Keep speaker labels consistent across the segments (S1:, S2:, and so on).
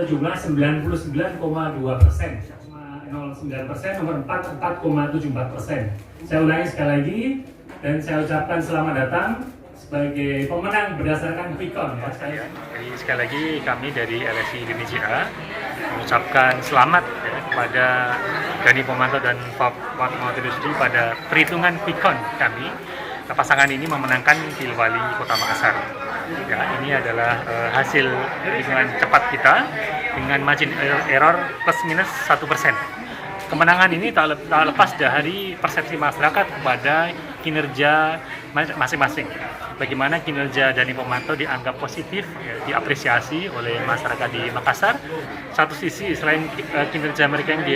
S1: Jumlah 99,2%, 0,09%, nomor 4, 4,74%. Saya ulangi sekali lagi, dan saya ucapkan selamat datang sebagai pemenang berdasarkan quick count. Ya.
S2: Jadi sekali lagi kami dari LSI Indonesia mengucapkan selamat ya, kepada Dani Pomanto dan Fatmawati Rusdi pada perhitungan quick count kami. Pasangan ini memenangkan Pilwali Kota Makassar. Ya, ini adalah hasil hitungan cepat kita dengan margin error plus minus 1%. Kemenangan ini tak lepas dari persepsi masyarakat kepada kinerja masing-masing. Bagaimana kinerja Dani Pomanto dianggap positif, ya, diapresiasi oleh masyarakat di Makassar. Satu sisi selain kinerja mereka yang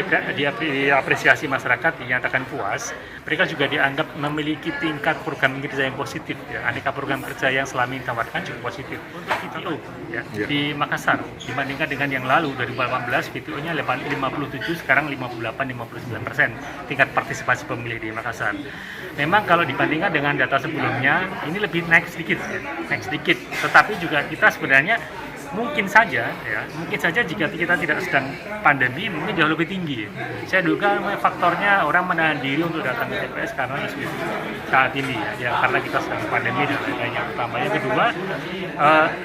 S2: diapresiasi masyarakat dinyatakan puas, mereka juga dianggap memiliki tingkat program kerja yang positif. Ya. Aneka program kerja yang selama ini ditawarkan cukup positif. Untuk VTO ya, di Makassar dibandingkan dengan yang lalu 2018 VTO-nya 57, sekarang 58-59% tingkat partisipasi pemilih di Makassar. Memang kalau dibandingkan dengan data sebelumnya ini lebih naik sedikit, tetapi juga kita sebenarnya mungkin saja jika kita tidak sedang pandemi mungkin jauh lebih tinggi. Saya duga faktornya orang menahan diri untuk datang ke TPS karena isu saat ini ya karena kita sedang pandemi dan lain-lain. Yang pertama, yang kedua,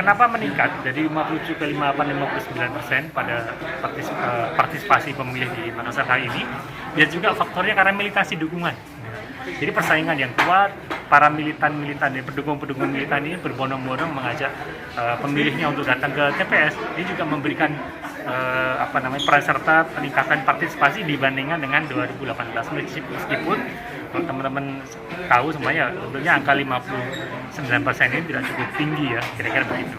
S2: kenapa meningkat dari 57 ke 58-59% pada partisipasi pemilih di Makassar kali ini? Dan juga faktornya karena militasi dukungan. Jadi persaingan yang kuat, para militan-militan, pendukung-pendukung militan ini berbondong-bondong mengajak pemilihnya untuk datang ke TPS. Ini juga memberikan peran serta peningkatan partisipasi dibandingkan dengan 2018. Meskipun kalau teman-teman tahu semuanya, tentunya angka 59% ini tidak cukup tinggi ya, kira-kira begitu.